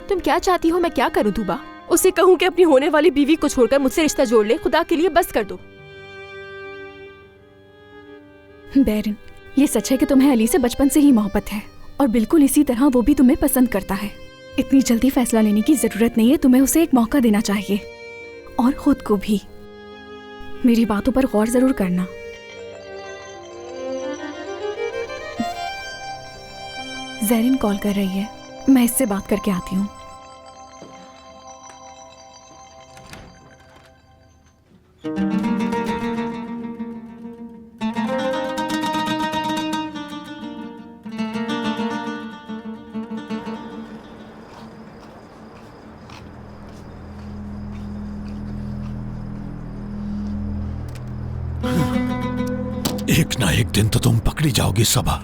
तुम क्या चाहती हो मैं क्या करूँ तुबा? उसे कहूँ कि अपनी होने वाली बीवी को छोड़कर मुझसे रिश्ता जोड़ ले? खुदा के लिए बस कर दो। बैरन, ये सच है कि तुम्हें अली से बचपन से ही मोहब्बत है और बिल्कुल इसी तरह वो भी तुम्हें पसंद करता है। इतनी जल्दी फैसला लेने की जरूरत नहीं है, तुम्हें उसे एक मौका देना चाहिए और खुद को भी। मेरी बातों पर गौर जरूर करना। ज़ैरिन कॉल कर रही है, मैं इससे बात करके आती हूँ। एक ना एक दिन तो तुम पकड़ी जाओगी सबा।